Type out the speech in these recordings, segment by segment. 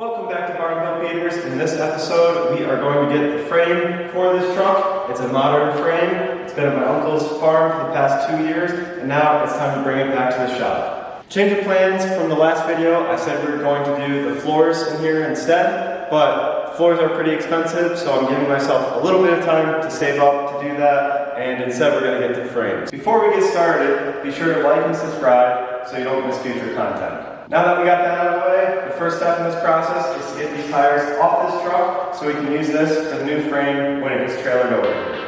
Welcome back to Barn Built Beaters. In this episode, we are going to get the frame for this truck. It's a modern frame. It's been at my uncle's farm for the past 2 years, and now it's time to bring it back to the shop. Change of plans from the last video. I said we were going to do the floors in here instead, but floors are pretty expensive, so I'm giving myself a little bit of time to save up to do that, and instead we're going to get the frames. Before we get started, be sure to like and subscribe so you don't miss future content. Now that we got that out of the way, the first step in this process is to get these tires off this truck so we can use this as a new frame when it gets trailered over.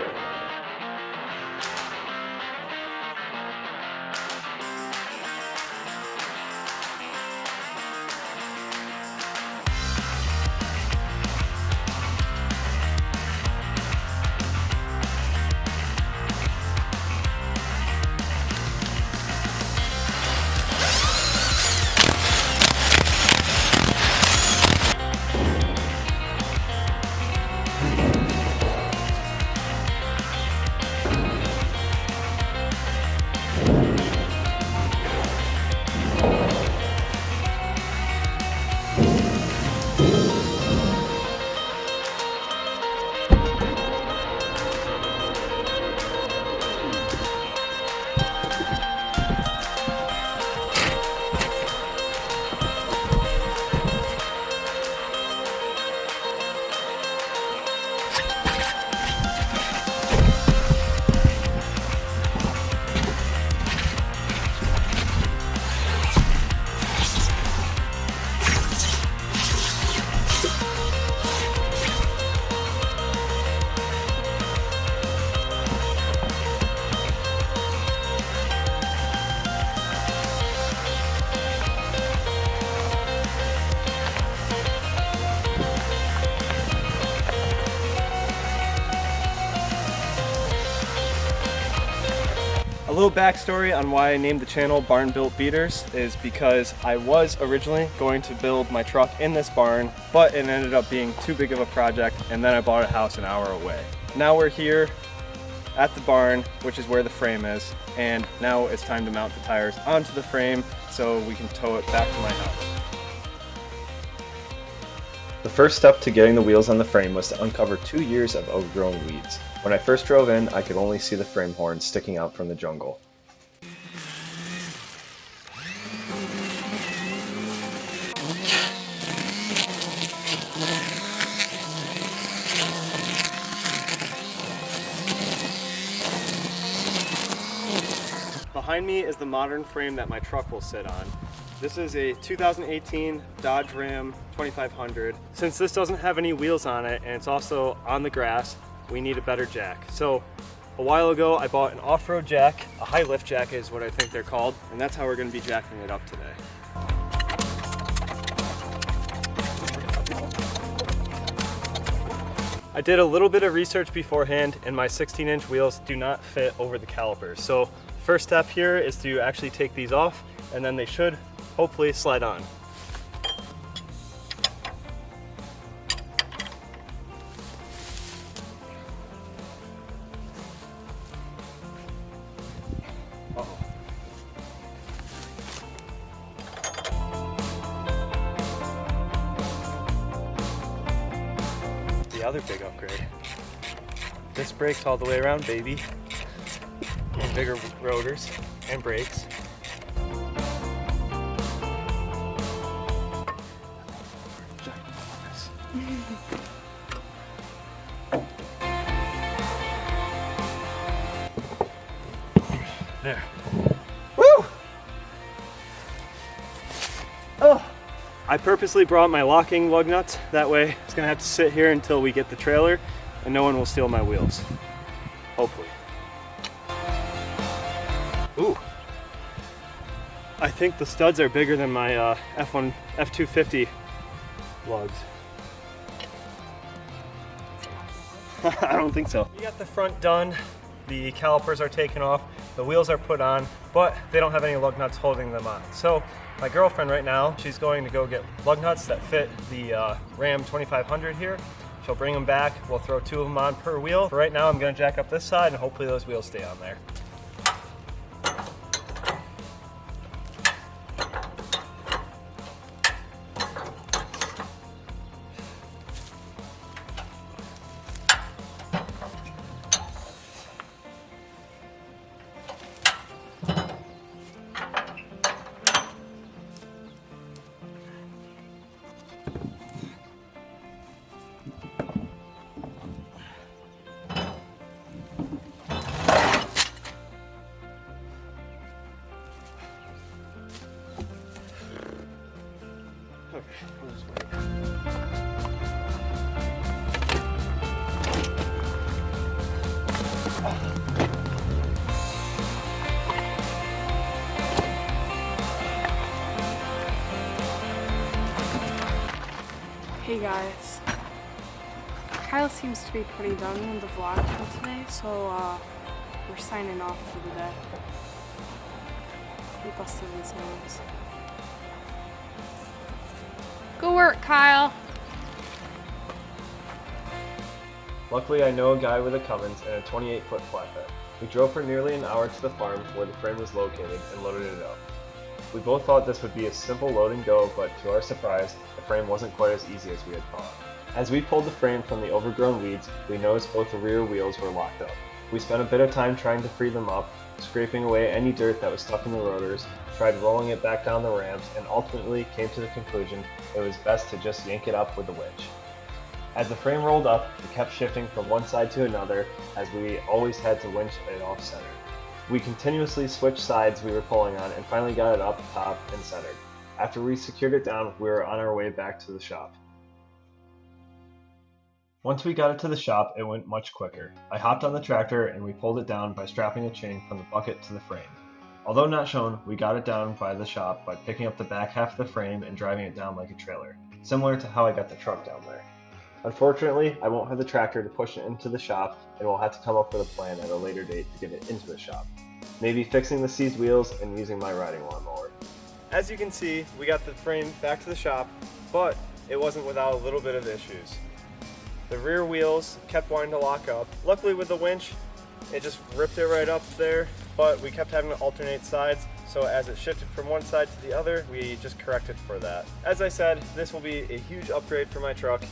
A little backstory on why I named the channel Barn Built Beaters is because I was originally going to build my truck in this barn, but it ended up being too big of a project, and then I bought a house an hour away. Now we're here at the barn, which is where the frame is, and now it's time to mount the tires onto the frame so we can tow it back to my house. The first step to getting the wheels on the frame was to uncover 2 years of overgrown weeds. When I first drove in, I could only see the frame horn sticking out from the jungle. Behind me is the modern frame that my truck will sit on. This is a 2018 Dodge Ram 2500. Since this doesn't have any wheels on it and it's also on the grass, we need a better jack. So a while ago I bought an off-road jack, a high lift jack is what I think they're called, and that's how we're going to be jacking it up today. I did a little bit of research beforehand, and my 16-inch wheels do not fit over the calipers. So first step here is to actually take these off, and then they should hopefully slide on. The other big upgrade. This brakes all the way around, baby. And bigger rotors and brakes. There. Woo! Oh! I purposely brought my locking lug nuts. That way it's gonna have to sit here until we get the trailer and no one will steal my wheels. Hopefully. Ooh. I think the studs are bigger than my F250 lugs. I don't think so. We got the front done. The calipers are taken off. The wheels are put on, but they don't have any lug nuts holding them on. So my girlfriend right now, she's going to go get lug nuts that fit the Ram 2500 here. She'll bring them back. We'll throw 2 of them on per wheel. For right now, I'm gonna jack up this side and hopefully those wheels stay on there. Hey guys, Kyle seems to be pretty done with the vlog for today, so we're signing off for the day. He busted his nose. Good work, Kyle. Luckily, I know a guy with a Cummins and a 28-foot flatbed. We drove for nearly an hour to the farm where the frame was located and loaded it up. We both thought this would be a simple load and go, but to our surprise, the frame wasn't quite as easy as we had thought. As we pulled the frame from the overgrown weeds, we noticed both the rear wheels were locked up. We spent a bit of time trying to free them up, scraping away any dirt that was stuck in the rotors, tried rolling it back down the ramps, and ultimately came to the conclusion it was best to just yank it up with a winch. As the frame rolled up, it kept shifting from one side to another as we always had to winch it off center. We continuously switched sides we were pulling on and finally got it up top and centered. After we secured it down, we were on our way back to the shop. Once we got it to the shop, it went much quicker. I hopped on the tractor and we pulled it down by strapping a chain from the bucket to the frame. Although not shown, we got it down by the shop by picking up the back half of the frame and driving it down like a trailer, similar to how I got the truck down there. Unfortunately, I won't have the tractor to push it into the shop, and we'll have to come up with a plan at a later date to get it into the shop. Maybe fixing the seized wheels and using my riding lawnmower. As you can see, we got the frame back to the shop, but it wasn't without a little bit of issues. The rear wheels kept wanting to lock up. Luckily with the winch, it just ripped it right up there, but we kept having to alternate sides, so as it shifted from one side to the other, we just corrected for that. As I said, this will be a huge upgrade for my truck.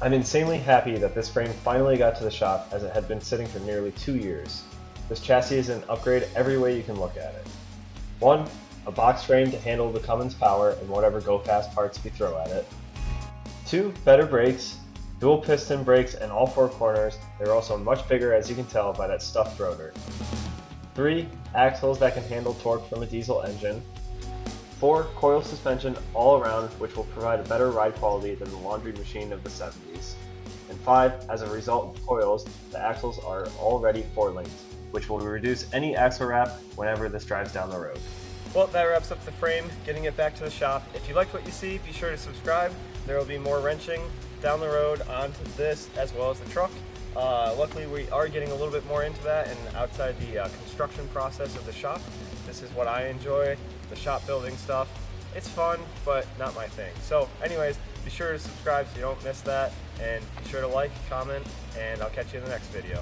I'm insanely happy that this frame finally got to the shop as it had been sitting for nearly 2 years. This chassis is an upgrade every way you can look at it. 1. A box frame to handle the Cummins power and whatever go-fast parts we throw at it. 2. Better brakes, dual piston brakes in all 4 corners. They're also much bigger, as you can tell by that stuffed rotor. 3. Axles that can handle torque from a diesel engine. 4. Coil suspension all around, which will provide a better ride quality than the laundry machine of the 70s. And 5. As a result of coils, the axles are already 4-linked, which will reduce any axle wrap whenever this drives down the road. Well, that wraps up the frame, getting it back to the shop. If you liked what you see, be sure to subscribe. There will be more wrenching down the road onto this as well as the truck. Luckily, we are getting a little bit more into that and outside the construction process of the shop. This is what I enjoy, the shop building stuff. It's fun, but not my thing. So anyways, be sure to subscribe so you don't miss that, and be sure to like, comment, and I'll catch you in the next video.